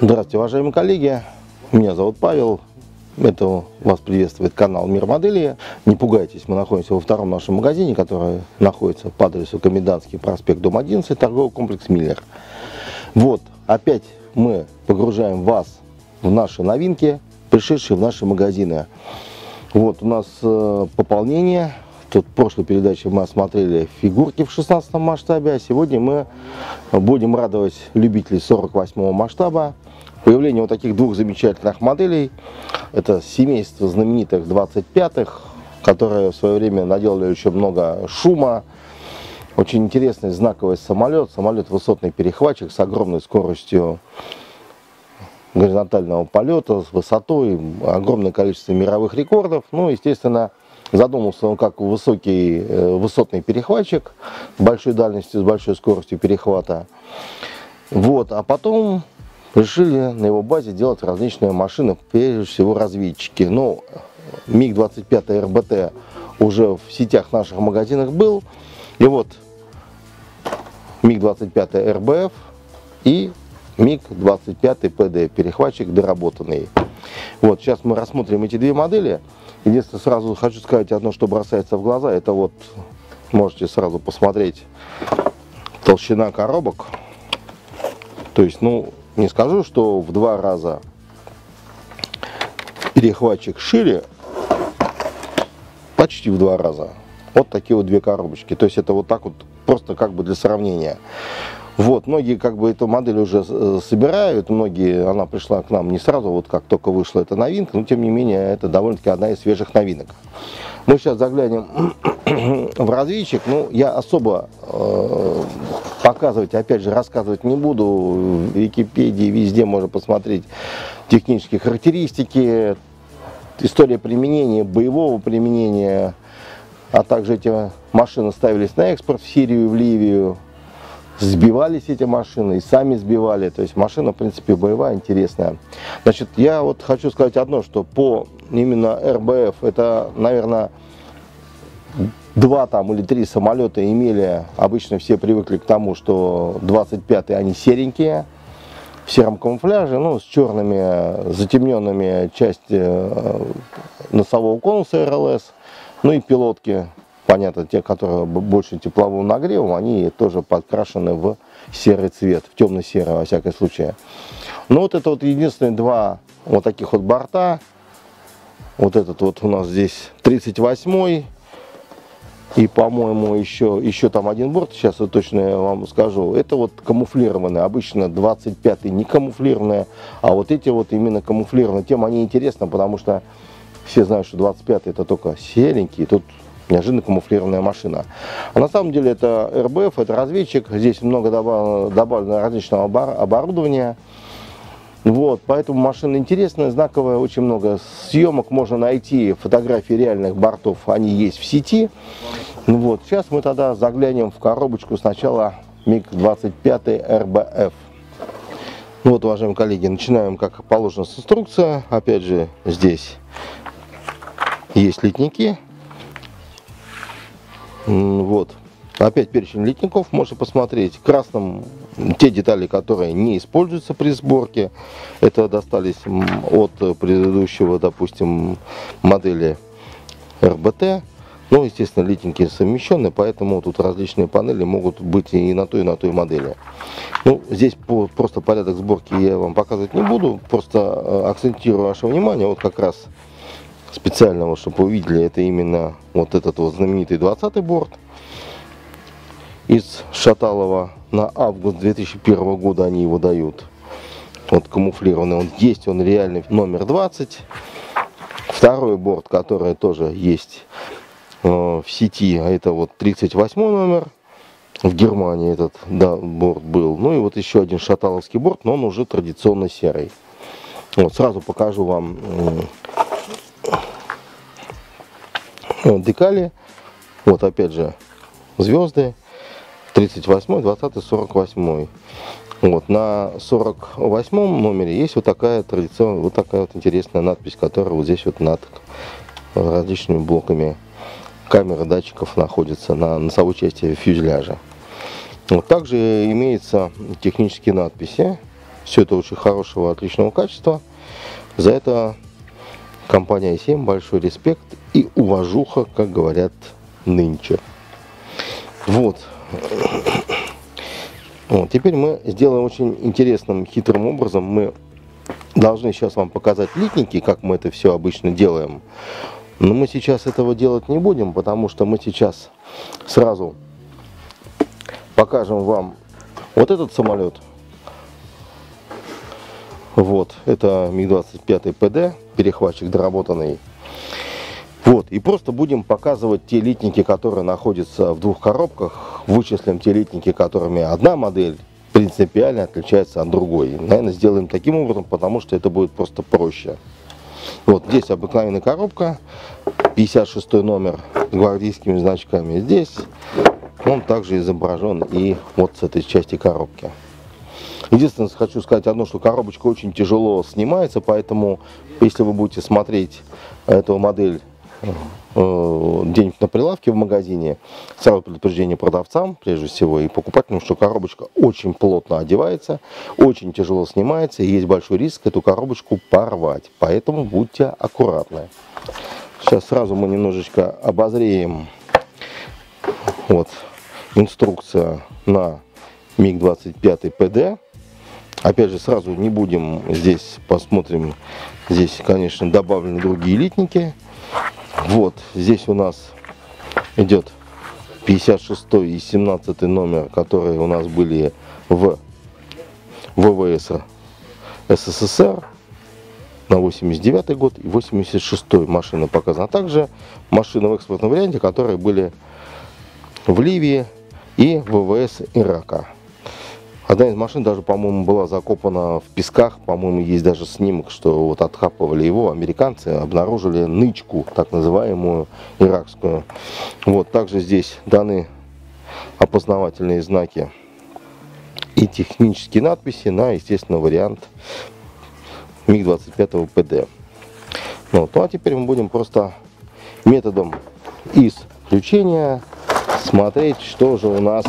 Здравствуйте, уважаемые коллеги. Меня зовут Павел. Это вас приветствует канал Мир Модели. Не пугайтесь, мы находимся во втором нашем магазине, который находится по адресу Комендантский проспект, дом 11, торговый комплекс Миллер. Вот, опять мы погружаем вас в наши новинки, пришедшие в наши магазины. Вот у нас пополнение. Тут в прошлой передаче мы осмотрели фигурки в 16 масштабе, а сегодня мы будем радовать любителей 48 масштаба. Появление вот таких двух замечательных моделей. Это семейство знаменитых 25-х, которые в свое время наделали очень много шума. Очень интересный знаковый самолет. Самолет высотный перехватчик с огромной скоростью горизонтального полета, с высотой, огромное количество мировых рекордов. Ну, естественно, задумался он как высотный перехватчик с большой дальностью, с большой скоростью перехвата. Вот, а потом решили на его базе делать различные машины, прежде всего разведчики. Ну, МиГ-25 РБТ уже в сетях наших магазинах был. И вот МиГ-25 РБФ и МиГ-25 ПД, перехватчик доработанный. Вот, сейчас мы рассмотрим эти две модели. Единственное, сразу хочу сказать одно, что бросается в глаза. Это вот, можете сразу посмотреть, толщина коробок. То есть, ну, не скажу, что в 2 раза перехватчик шире, почти в 2 раза. Вот такие вот две коробочки. То есть, это вот так вот, просто как бы для сравнения. Вот, многие как бы эту модель уже собирают, многие, она пришла к нам не сразу, вот как только вышла эта новинка, но тем не менее это довольно-таки одна из свежих новинок. Мы сейчас заглянем в разведчик, ну я особо показывать, опять же, рассказывать не буду, в Википедии везде можно посмотреть технические характеристики, история применения, боевого применения, а также эти машины ставились на экспорт в Сирию и в Ливию. Сбивались эти машины и сами сбивали. То есть машина, в принципе, боевая, интересная. Значит, я вот хочу сказать одно, что по именно РБФ, это, наверное, 2 там или 3 самолета имели. Обычно все привыкли к тому, что 25-е они серенькие, в сером камуфляже, ну, с черными затемненными части носового конуса РЛС, ну и пилотки. Понятно, те, которые больше тепловым нагревом, они тоже подкрашены в серый цвет, в темно-серый, во всяком случае. Но вот это вот единственные 2 вот таких вот борта. Вот этот вот у нас здесь 38-й. И, по-моему, еще там один борт, сейчас я точно вам скажу. Это вот камуфлированные. Обычно 25-й не камуфлированные, а вот эти вот именно камуфлированные. Тем они интересны, потому что все знают, что 25-й это только серенький. Тут неожиданно камуфлированная машина. А на самом деле это РБФ, это разведчик. Здесь много добавлено различного оборудования. Вот, поэтому машина интересная, знаковая, очень много съемок можно найти, фотографии реальных бортов, они есть в сети. Вот, сейчас мы тогда заглянем в коробочку сначала МиГ-25 РБФ. Вот, уважаемые коллеги, начинаем как положено с инструкции. Опять же, здесь есть литники. Вот, опять перечень литников, можно посмотреть. Красным те детали, которые не используются при сборке. Это достались от предыдущего, допустим, модели РБТ. Ну, естественно, литники совмещены, поэтому тут различные панели могут быть и на той модели. Ну, здесь просто порядок сборки я вам показывать не буду, просто акцентирую ваше внимание. Вот как раз специального, чтобы вы увидели, это именно вот этот вот знаменитый 20-й борт из Шаталова. На август 2001 года они его дают. Вот камуфлированный он есть, он реальный, номер 20. Второй борт, который тоже есть в сети, а это вот 38 номер. В Германии этот, да, борт был. Ну и вот еще один шаталовский борт, но он уже традиционно серый. Вот сразу покажу вам декали. Вот опять же звезды. 38, 20, 48. Вот на 48 номере есть вот такая традиционная, вот такая вот интересная надпись, которая вот здесь вот над различными блоками камеры датчиков находится на носовой части фюзеляжа. Вот также имеются технические надписи. Все это очень хорошего, отличного качества. За это компания i7 большой респект и уважуха, как говорят нынче. Вот. Теперь мы сделаем очень интересным, хитрым образом. Мы должны сейчас вам показать литники, как мы это все обычно делаем. Но мы сейчас этого делать не будем, потому что мы сейчас сразу покажем вам вот этот самолет. Вот, это МиГ-25 ПД, перехватчик доработанный. Вот, и просто будем показывать те литники, которые находятся в двух коробках. Вычислим те литники, которыми одна модель принципиально отличается от другой. Наверное, сделаем таким образом, потому что это будет просто проще. Вот здесь обыкновенная коробка, 56 номер с гвардейскими значками. Здесь он также изображен и вот с этой части коробки. Единственное, хочу сказать одно, что коробочка очень тяжело снимается, поэтому если вы будете смотреть эту модель где-нибудь на прилавке в магазине, сразу предупреждение продавцам, прежде всего, и покупателям, что коробочка очень плотно одевается, очень тяжело снимается, и есть большой риск эту коробочку порвать. Поэтому будьте аккуратны. Сейчас сразу мы немножечко обозреем. Вот инструкция на МиГ-25 ПД. Опять же, сразу не будем здесь, посмотрим, здесь, конечно, добавлены другие литники. Вот, здесь у нас идет 56 и 17 номер, которые у нас были в ВВС СССР на 89 год и 86 машина показана. А также машины в экспортном варианте, которые были в Ливии и ВВС Ирака. Одна из машин даже, по-моему, была закопана в песках. По-моему, есть даже снимок, что вот откапывали его. Американцы обнаружили нычку, так называемую иракскую. Вот, также здесь даны опознавательные знаки и технические надписи на, естественно, вариант МиГ-25 ПД. Вот. Ну а теперь мы будем просто методом исключения смотреть, что же у нас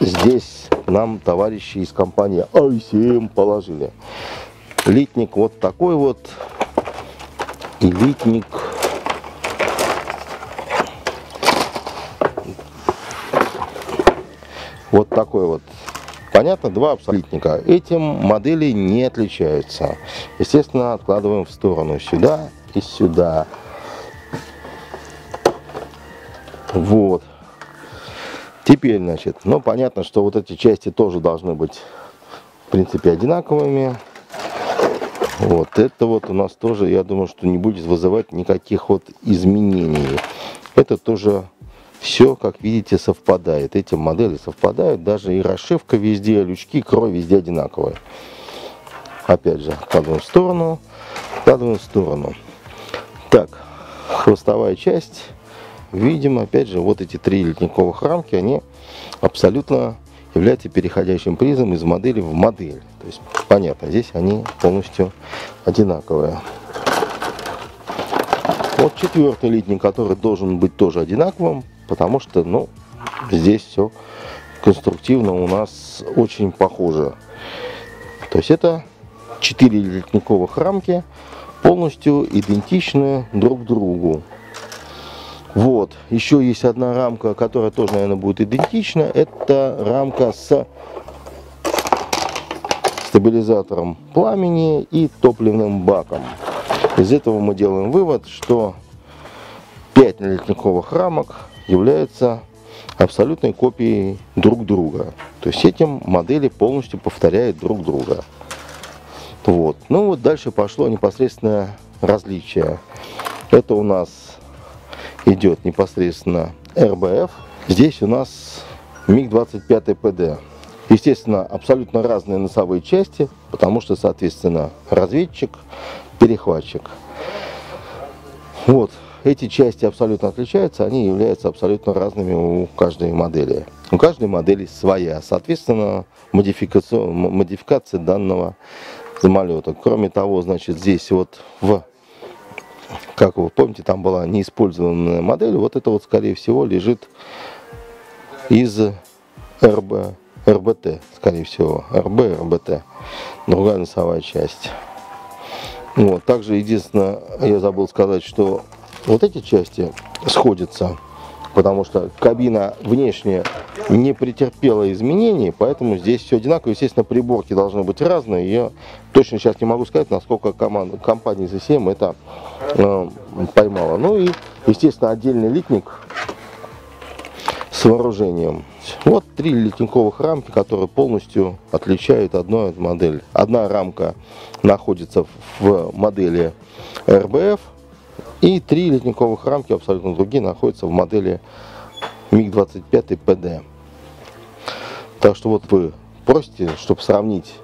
здесь нам товарищи из компании i7 положили. Литник вот такой вот. И литник вот такой вот. Понятно? Два литника. Этим модели не отличаются. Естественно, откладываем в сторону сюда и сюда. Вот. Теперь, значит, ну понятно, что вот эти части тоже должны быть, в принципе, одинаковыми. Вот это вот у нас тоже, я думаю, что не будет вызывать никаких вот изменений. Это тоже все, как видите, совпадает. Эти модели совпадают, даже и расшивка везде, лючки, крой везде одинаковые. Опять же, откладываем в сторону, откладываем в сторону. Так, хвостовая часть. Видим, опять же, вот эти три литниковых рамки, они абсолютно являются переходящим призом из модели в модель. То есть, понятно, здесь они полностью одинаковые. Вот четвертый литник, который должен быть тоже одинаковым, потому что, ну, здесь все конструктивно у нас очень похоже. То есть это 4 литниковых рамки, полностью идентичны друг другу. Вот, еще есть одна рамка, которая тоже, наверное, будет идентична. Это рамка с стабилизатором пламени и топливным баком. Из этого мы делаем вывод, что 5 литниковых рамок являются абсолютной копией друг друга. То есть этим модели полностью повторяют друг друга. Вот. Ну вот дальше пошло непосредственно различие. Это у нас идет непосредственно РБФ. Здесь у нас МиГ-25 ПД. Естественно, абсолютно разные носовые части, потому что, соответственно, разведчик, перехватчик. Вот. Эти части абсолютно отличаются, они являются абсолютно разными у каждой модели. У каждой модели своя, соответственно, модификация данного самолета. Кроме того, значит, здесь вот как вы помните, там была неиспользованная модель. Вот это вот, скорее всего, лежит из РБТ, скорее всего, РБ, РБТ, другая носовая часть. Вот. Также единственное, я забыл сказать, что вот эти части сходятся, потому что кабина внешне не претерпела изменений, поэтому здесь все одинаково. Естественно, приборки должны быть разные. Я точно сейчас не могу сказать, насколько компания ZCM это поймала. Ну и, естественно, отдельный литник с вооружением. Вот 3 литниковых рамки, которые полностью отличают одну от модели. Одна рамка находится в модели РБФ, и 3 литниковых рамки, абсолютно другие, находятся в модели МиГ-25 ПД. Так что вот вы просите, чтобы сравнить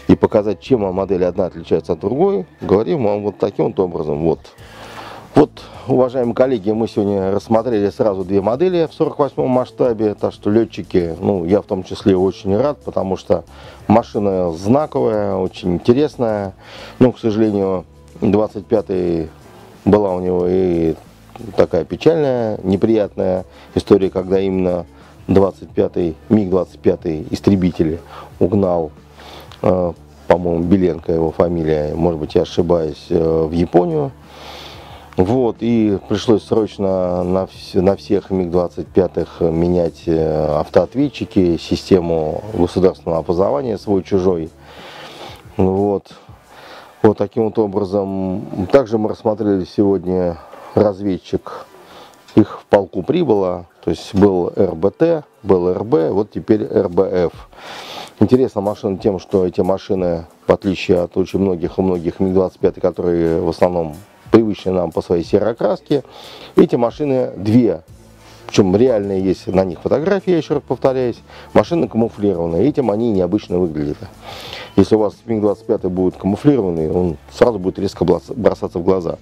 и показать, чем модель одна отличается от другой, говорим вам вот таким вот образом. Вот, уважаемые коллеги, мы сегодня рассмотрели сразу 2 модели в 48-м масштабе, так что летчики, ну, я в том числе очень рад, потому что машина знаковая, очень интересная. Ну, к сожалению, 25-й была у него и такая печальная, неприятная история, когда именно 25-й, МиГ-25 истребитель угнал, по-моему, Беленко его фамилия, может быть, я ошибаюсь, в Японию. Вот, и пришлось срочно на всех МиГ-25 менять автоответчики, систему государственного опознавания свой-чужой. Вот. Вот таким вот образом. Также мы рассмотрели сегодня разведчик. Их в полку прибыло. То есть был РБТ, был РБ, вот теперь РБФ. Интересна машина тем, что эти машины, в отличие от очень многих МиГ-25, которые в основном привычные нам по своей серой окраске, эти машины 2. Причем реальные есть на них фотографии, я еще раз повторяюсь. Машины камуфлированные, этим они необычно выглядят. Если у вас МиГ-25 будет камуфлированный, он сразу будет резко бросаться в глаза.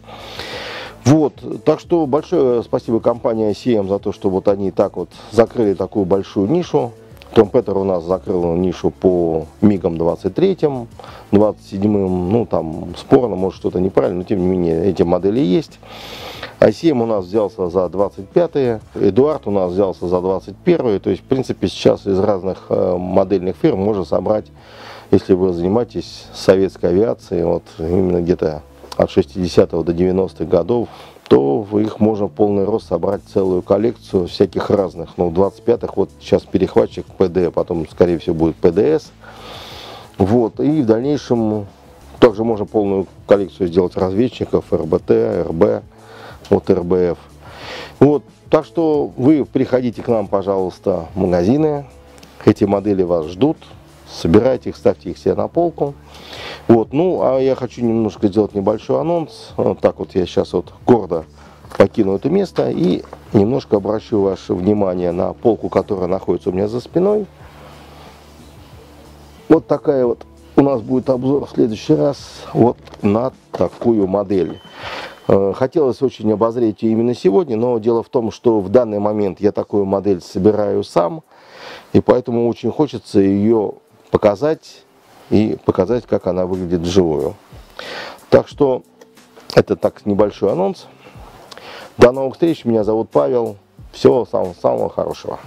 Вот, так что большое спасибо компании CM за то, что вот они так вот закрыли такую большую нишу. Том Петер у нас закрыл нишу по МиГам 23, 27, ну там спорно, может что-то неправильно, но тем не менее эти модели есть. А7 у нас взялся за 25-е, Эдуард у нас взялся за 21-е, то есть в принципе сейчас из разных модельных фирм можно собрать, если вы занимаетесь советской авиацией, вот именно где-то от 60-го до 90-х годов, то их можно в полный рост собрать целую коллекцию всяких разных. Ну, 25-х, вот сейчас перехватчик ПД, потом, скорее всего, будет ПДС. Вот, и в дальнейшем также можно полную коллекцию сделать разведчиков, РБТ, РБ, вот РБФ. Вот, так что вы приходите к нам, пожалуйста, в магазины. Эти модели вас ждут. Собирайте их, ставьте их себе на полку. Вот, ну, а я хочу немножко сделать небольшой анонс. Вот так вот я сейчас вот гордо покину это место и немножко обращу ваше внимание на полку, которая находится у меня за спиной. Вот такая вот у нас будет обзор в следующий раз вот на такую модель. Хотелось очень обозреть ее именно сегодня, но дело в том, что в данный момент я такую модель собираю сам, и поэтому очень хочется ее показать и показать, как она выглядит вживую. Так что это так небольшой анонс. До новых встреч. Меня зовут Павел. Всего самого хорошего.